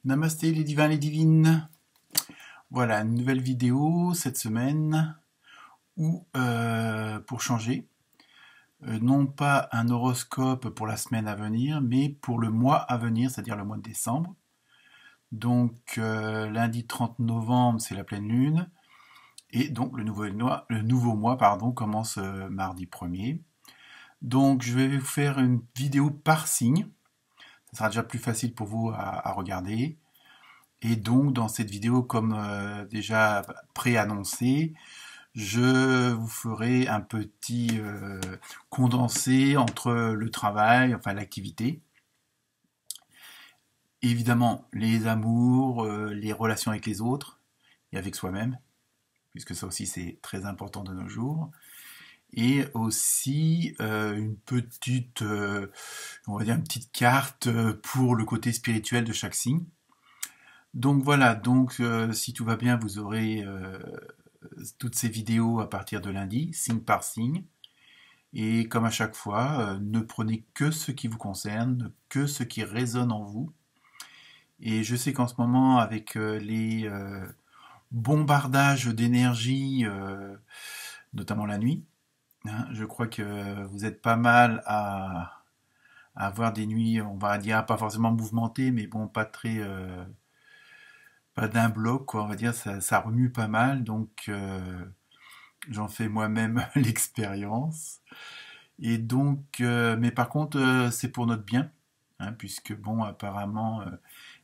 Namasté les divins, les divines. Voilà, une nouvelle vidéo cette semaine où, pour changer, non pas un horoscope pour la semaine à venir, mais pour le mois à venir, c'est-à-dire le mois de décembre. Donc, lundi 30 novembre, c'est la pleine lune. Et donc, le nouveau mois commence mardi 1er. Donc, je vais vous faire une vidéo par signe. Ça sera déjà plus facile pour vous à regarder. Et donc, dans cette vidéo, comme déjà préannoncé, je vous ferai un petit condensé entre le travail, enfin l'activité, évidemment les amours, les relations avec les autres et avec soi-même, puisque ça aussi c'est très important de nos jours, et aussi une petite, on va dire une petite carte pour le côté spirituel de chaque signe. Donc voilà, si tout va bien, vous aurez toutes ces vidéos à partir de lundi, signe par signe. Et comme à chaque fois, ne prenez que ce qui vous concerne, que ce qui résonne en vous. Et je sais qu'en ce moment, avec les bombardages d'énergie, notamment la nuit, hein, je crois que vous êtes pas mal à avoir des nuits, on va dire, pas forcément mouvementées, mais bon, pas d'un bloc, quoi, on va dire, ça remue pas mal, donc j'en fais moi-même l'expérience. Et donc, mais par contre, c'est pour notre bien, hein, puisque bon, apparemment,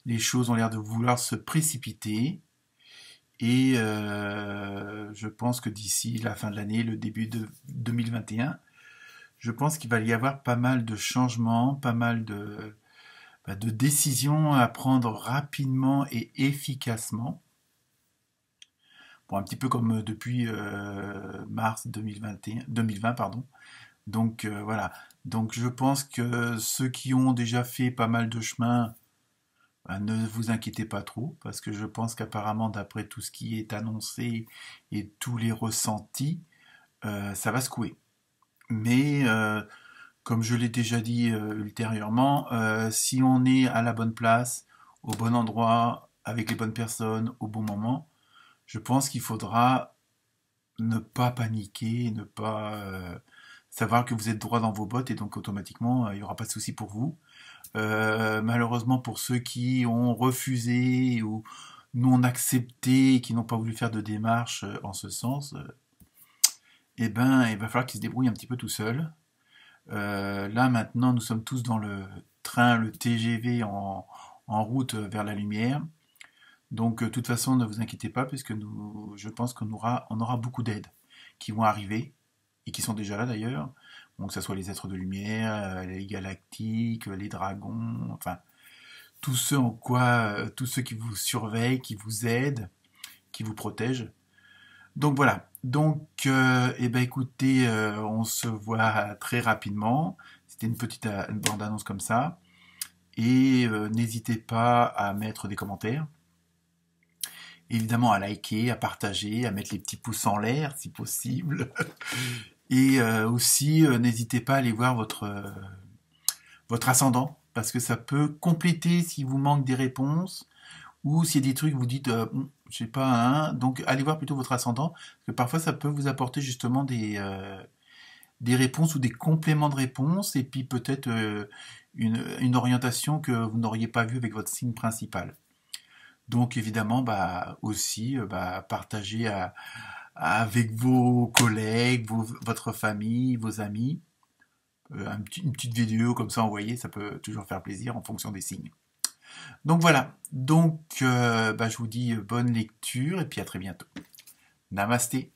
les choses ont l'air de vouloir se précipiter, et je pense que d'ici la fin de l'année, le début de 2021, je pense qu'il va y avoir pas mal de changements, pas mal de décisions à prendre rapidement et efficacement. Bon, un petit peu comme depuis mars 2020, pardon. Donc voilà. Donc je pense que ceux qui ont déjà fait pas mal de chemin, ne vous inquiétez pas trop, parce que je pense qu'apparemment, d'après tout ce qui est annoncé et tous les ressentis, ça va secouer. Mais comme je l'ai déjà dit ultérieurement, si on est à la bonne place, au bon endroit, avec les bonnes personnes, au bon moment, je pense qu'il faudra ne pas paniquer, ne pas savoir que vous êtes droit dans vos bottes et donc automatiquement il n'y aura pas de souci pour vous. Malheureusement pour ceux qui ont refusé ou non accepté, qui n'ont pas voulu faire de démarche en ce sens, eh ben il va falloir qu'ils se débrouillent un petit peu tout seuls. Là maintenant nous sommes tous dans le train, le TGV en route vers la lumière. Donc, de toute façon, ne vous inquiétez pas, puisque je pense qu'on aura beaucoup d'aides qui vont arriver, et qui sont déjà là d'ailleurs. Donc, que ce soit les êtres de lumière, les galactiques, les dragons, enfin, tous ceux qui vous surveillent, qui vous aident, qui vous protègent. Donc voilà. Donc, eh ben, écoutez, on se voit très rapidement. C'était une bande-annonce comme ça. Et n'hésitez pas à mettre des commentaires. Évidemment à liker, à partager, à mettre les petits pouces en l'air si possible. Et aussi, n'hésitez pas à aller voir votre ascendant, parce que ça peut compléter si vous manque des réponses, ou s'il y a des trucs vous dites, je sais pas, hein, donc allez voir plutôt votre ascendant, parce que parfois ça peut vous apporter justement des réponses ou des compléments de réponses, et puis peut-être une orientation que vous n'auriez pas vue avec votre signe principal. Donc évidemment, aussi, partagez avec vos collègues, votre famille, vos amis, une petite vidéo comme ça envoyée, ça peut toujours faire plaisir en fonction des signes. Donc voilà, je vous dis bonne lecture et puis à très bientôt. Namasté.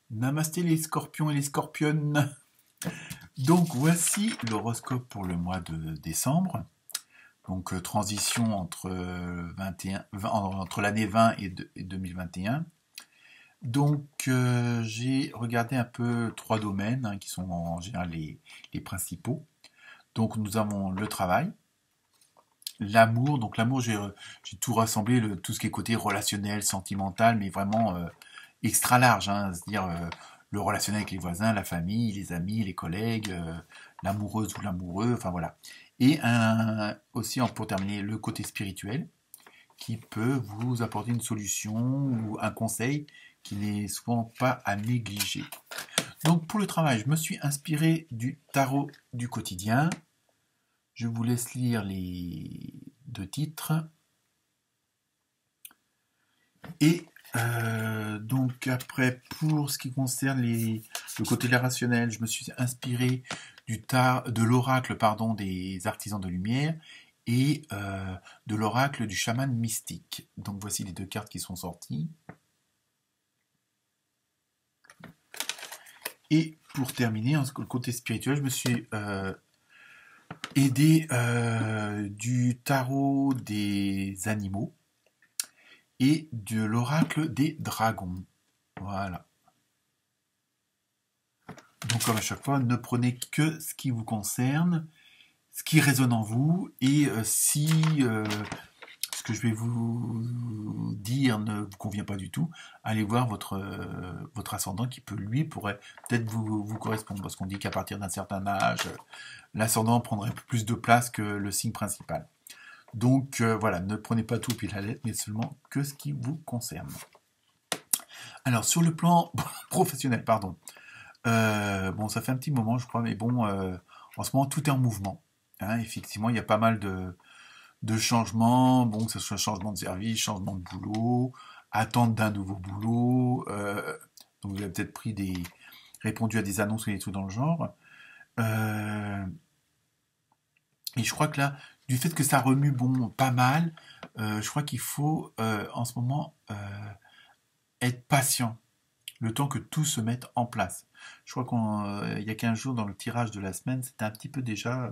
Namasté les scorpions et les scorpionnes. Donc voici l'horoscope pour le mois de décembre. Donc transition entre l'année 20 et 2021. Donc j'ai regardé un peu 3 domaines, hein, qui sont en général les principaux. Donc nous avons le travail, l'amour. Donc l'amour, j'ai tout rassemblé, tout ce qui est côté relationnel, sentimental, mais vraiment extra large, hein, c'est-à-dire le relationnel avec les voisins, la famille, les amis, les collègues, l'amoureuse ou l'amoureux, enfin voilà. Et aussi, pour terminer, le côté spirituel, qui peut vous apporter une solution ou un conseil qui n'est souvent pas à négliger. Donc pour le travail, je me suis inspiré du tarot du quotidien. Je vous laisse lire les deux titres. Et donc après, pour ce qui concerne le côté rationnel, je me suis inspiré de l'oracle des artisans de lumière et de l'oracle du chaman mystique. Donc voici les deux cartes qui sont sorties. Et pour terminer, le côté spirituel, je me suis aidé du tarot des animaux et de l'oracle des dragons. Voilà. Donc comme à chaque fois, ne prenez que ce qui vous concerne, ce qui résonne en vous, et si ce que je vais vous dire ne vous convient pas du tout, allez voir votre ascendant qui pourrait peut-être vous correspondre, parce qu'on dit qu'à partir d'un certain âge, l'ascendant prendrait plus de place que le signe principal. Donc voilà, ne prenez pas tout puis la lettre, mais seulement que ce qui vous concerne. Alors sur le plan professionnel, pardon. Bon, ça fait un petit moment, je crois, mais bon, en ce moment tout est en mouvement. Hein, effectivement, il y a pas mal de changements, bon, que ce soit changement de service, changement de boulot, attente d'un nouveau boulot. Donc vous avez peut-être répondu à des annonces ou des trucs dans le genre. Et je crois que là, du fait que ça remue pas mal, je crois qu'il faut en ce moment être patient, le temps que tout se mette en place. Je crois qu'il y a 15 jours, dans le tirage de la semaine, c'était un petit peu déjà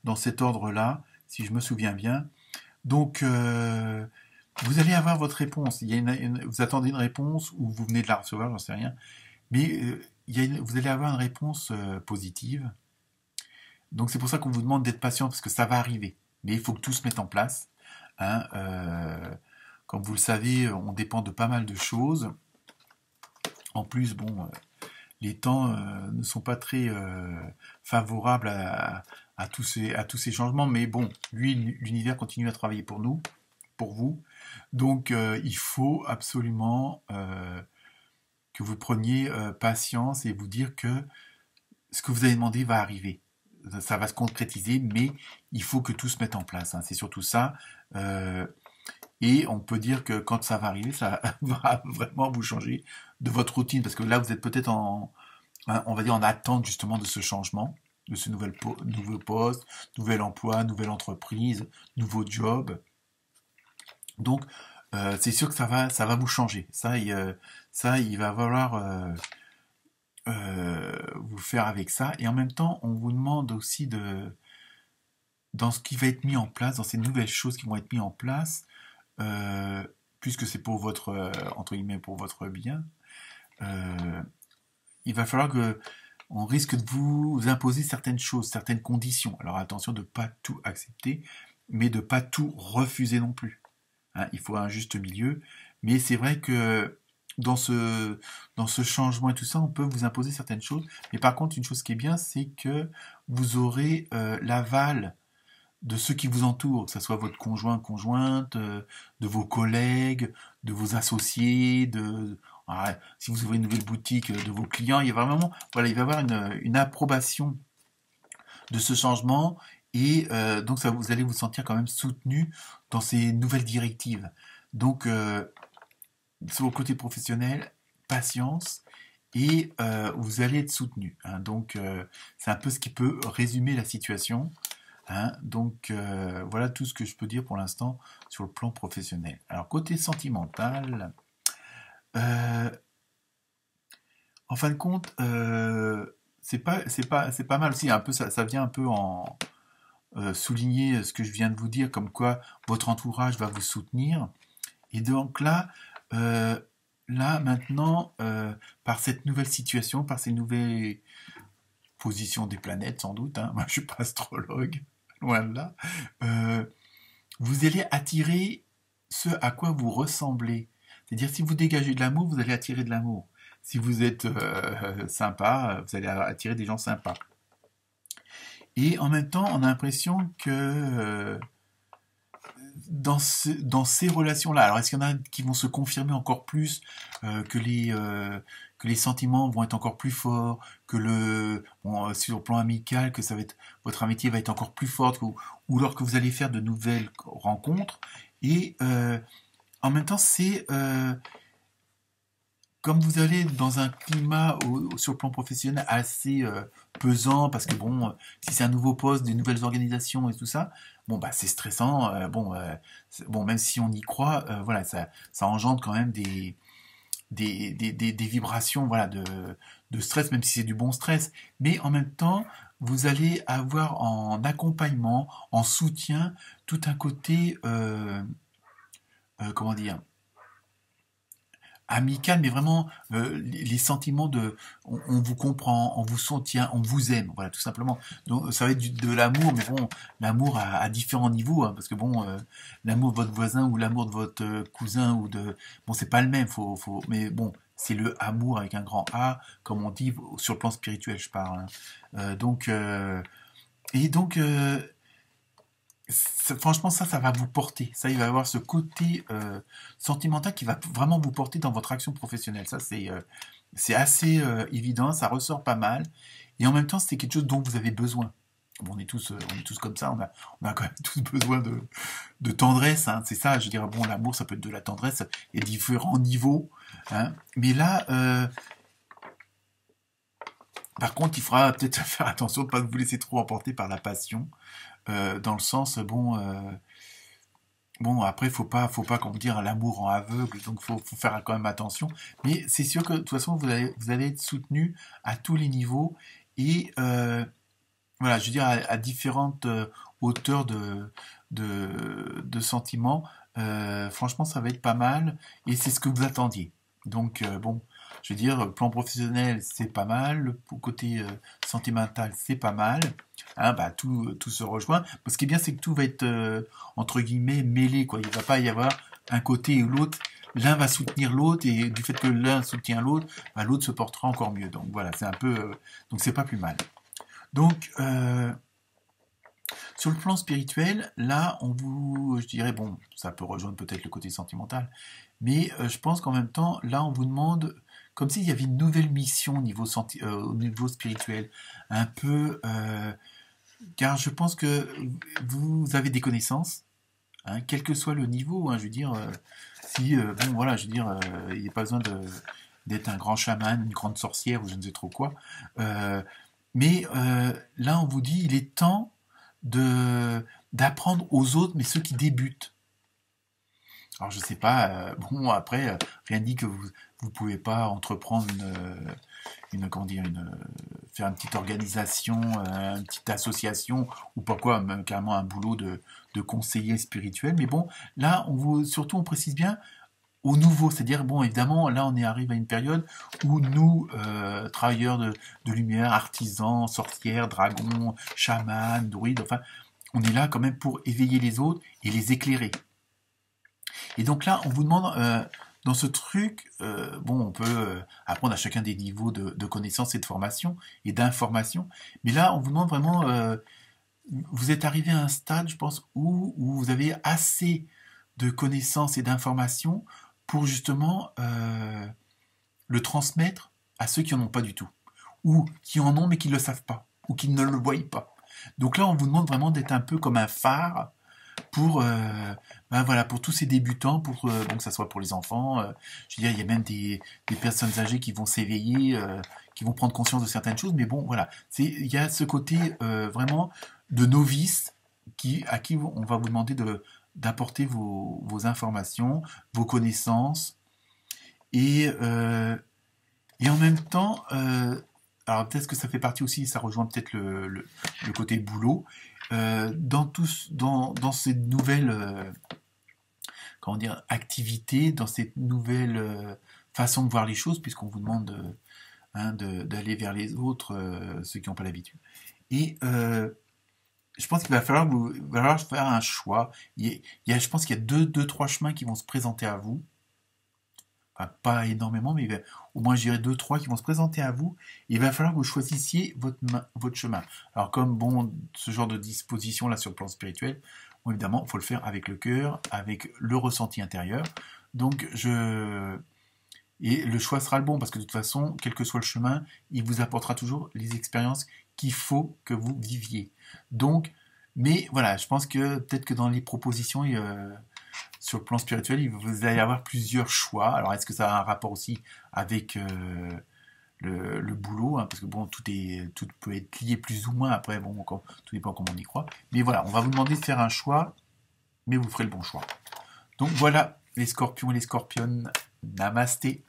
dans cet ordre-là, si je me souviens bien. Donc, vous allez avoir votre réponse. Vous attendez une réponse ou vous venez de la recevoir, j'en sais rien. Mais vous allez avoir une réponse positive. Donc c'est pour ça qu'on vous demande d'être patient, parce que ça va arriver. Mais il faut que tout se mette en place. Hein, comme vous le savez, on dépend de pas mal de choses. En plus, bon, les temps ne sont pas très favorables à tous ces changements. Mais bon, l'univers continue à travailler pour nous, pour vous. Donc il faut absolument que vous preniez patience et vous dire que ce que vous avez demandé va arriver. Ça va se concrétiser, mais il faut que tout se mette en place. Hein. C'est surtout ça. Et on peut dire que quand ça va arriver, ça va vraiment vous changer de votre routine. Parce que là, vous êtes peut-être on va dire, en attente justement de ce changement, de ce nouveau poste, nouvel emploi, nouvelle entreprise, nouveau job. Donc, c'est sûr que ça va vous changer. Ça, il va falloir vous faire avec ça. Et en même temps, on vous demande aussi dans ce qui va être mis en place, dans ces nouvelles choses qui vont être mises en place, puisque c'est pour votre, entre guillemets, pour votre bien, il va falloir on risque de vous imposer certaines choses, certaines conditions. Alors attention de ne pas tout accepter, mais de ne pas tout refuser non plus. Hein, il faut un juste milieu. Mais c'est vrai que dans ce changement et tout ça, on peut vous imposer certaines choses. Mais par contre, une chose qui est bien, c'est que vous aurez l'aval de ceux qui vous entourent, que ce soit votre conjoint, conjointe, de vos collègues, de vos associés, si vous ouvrez une nouvelle boutique, de vos clients. Il va y avoir une approbation de ce changement et donc vous allez vous sentir quand même soutenu dans ces nouvelles directives. Donc, sur le côté professionnel, patience et vous allez être soutenu. Hein. Donc, c'est un peu ce qui peut résumer la situation. Hein. Donc, voilà tout ce que je peux dire pour l'instant sur le plan professionnel. Alors, côté sentimental, en fin de compte, c'est pas mal aussi. Un peu, ça vient un peu souligner ce que je viens de vous dire, comme quoi votre entourage va vous soutenir. Et donc là maintenant, par cette nouvelle situation, par ces nouvelles positions des planètes, sans doute, hein, moi je suis pas astrologue, loin de là, vous allez attirer ce à quoi vous ressemblez. C'est-à-dire, si vous dégagez de l'amour, vous allez attirer de l'amour. si vous êtes sympa, vous allez attirer des gens sympas. Et en même temps, on a l'impression que dans ces relations-là, alors est-ce qu'il y en a qui vont se confirmer encore plus, que les sentiments vont être encore plus forts, sur le plan amical, que votre amitié va être encore plus forte, ou alors que vous allez faire de nouvelles rencontres. Et en même temps, c'est comme vous allez dans un climat sur le plan professionnel assez pesant, parce que bon, si c'est un nouveau poste, des nouvelles organisations et tout ça, bon bah c'est stressant. Bon, même si on y croit, voilà, ça engendre quand même des vibrations, voilà, de stress, même si c'est du bon stress. Mais en même temps, vous allez avoir en accompagnement, en soutien, tout un côté, comment dire, amical, mais vraiment les sentiments on vous comprend, on vous soutient, on vous aime, voilà, tout simplement. Donc ça va être de l'amour, mais bon, l'amour à différents niveaux, hein, parce que bon, l'amour de votre voisin ou l'amour de votre cousin bon, c'est pas le même, mais bon, c'est le amour avec un grand A, comme on dit sur le plan spirituel, je parle, hein. Donc, et donc, franchement, ça va vous porter. Ça, il va y avoir ce côté sentimental qui va vraiment vous porter dans votre action professionnelle. Ça, c'est assez évident, ça ressort pas mal. Et en même temps, c'est quelque chose dont vous avez besoin. Bon, on est tous comme ça, on a quand même tous besoin de tendresse, hein. C'est ça, je dirais, bon, l'amour, ça peut être de la tendresse, et différents niveaux, hein. Mais là, par contre, il faudra peut-être faire attention de ne pas vous laisser trop emporter par la passion, dans le sens, bon, après, faut pas, comment dire, l'amour en aveugle, donc faut faire quand même attention. Mais c'est sûr que de toute façon, vous allez être soutenu à tous les niveaux et voilà, je veux dire, à différentes hauteurs de sentiments. Franchement, ça va être pas mal et c'est ce que vous attendiez. Donc, bon, je veux dire, plan professionnel, c'est pas mal. Le côté sentimental, c'est pas mal. Hein, bah, tout se rejoint. Mais ce qui est bien, c'est que tout va être, entre guillemets, mêlé, quoi. Il ne va pas y avoir un côté ou l'autre. L'un va soutenir l'autre et du fait que l'un soutient l'autre, bah, l'autre se portera encore mieux. Donc voilà, c'est un peu, donc c'est pas plus mal. Donc, sur le plan spirituel, là, je dirais, bon, ça peut rejoindre peut-être le côté sentimental, mais je pense qu'en même temps, là, on vous demande, comme s'il y avait une nouvelle mission au niveau spirituel, un peu, car je pense que vous avez des connaissances, hein, quel que soit le niveau, hein, je veux dire, si, bon, voilà, je veux dire, il n'y a pas besoin d'être un grand chaman, une grande sorcière ou je ne sais trop quoi, euh, mais là, on vous dit, il est temps d'apprendre aux autres, mais ceux qui débutent. Alors je sais pas, bon après, rien dit que vous pouvez pas entreprendre comment dire, faire une petite organisation, une petite association, ou pourquoi même carrément un boulot de conseiller spirituel. Mais bon, là, surtout on précise bien au nouveau, c'est-à-dire, bon, évidemment, là, arrive à une période où nous, travailleurs de lumière, artisans, sorcières, dragons, chamans, druides, enfin, on est là quand même pour éveiller les autres et les éclairer. Et donc là, on vous demande, dans ce truc, bon, on peut apprendre à chacun des niveaux de connaissances et de formation et d'information, mais là, on vous demande vraiment, vous êtes arrivé à un stade, je pense, où vous avez assez de connaissances et d'informations pour justement le transmettre à ceux qui n'en ont pas du tout, ou qui en ont mais qui ne le savent pas, ou qui ne le voient pas. Donc là, on vous demande vraiment d'être un peu comme un phare pour, ben voilà, pour tous ces débutants, bon, que ça soit pour les enfants. Je veux dire, il y a même des personnes âgées qui vont s'éveiller, qui vont prendre conscience de certaines choses. Mais bon, voilà, il y a ce côté vraiment de novice à qui on va vous demander d'apporter vos informations, vos connaissances, et, euh, et en même temps, alors peut-être que ça fait partie aussi, ça rejoint peut-être le côté boulot, dans ces nouvelles comment dire, activités, dans cette nouvelle façon de voir les choses, puisqu'on vous demande hein, d'aller vers les autres, ceux qui n'ont pas l'habitude. Et je pense qu'il va falloir faire un choix. Je pense qu'il y a deux, trois chemins qui vont se présenter à vous. pas énormément, mais au moins, je dirais deux, trois qui vont se présenter à vous. Il va falloir que vous choisissiez votre chemin. Alors, comme bon, ce genre de disposition là sur le plan spirituel, bon, évidemment, il faut le faire avec le cœur, avec le ressenti intérieur. Donc, et le choix sera le bon, parce que de toute façon, quel que soit le chemin, il vous apportera toujours les expériences qu'il faut que vous viviez. Donc, mais voilà, je pense que peut-être que dans les propositions, sur le plan spirituel, il va y avoir plusieurs choix. Alors, est-ce que ça a un rapport aussi avec le boulot, hein, parce que bon, tout peut être lié plus ou moins. Après, bon, tout dépend comment on y croit. Mais voilà, on va vous demander de faire un choix, mais vous ferez le bon choix. Donc voilà, les scorpions et les scorpionnes, namasté.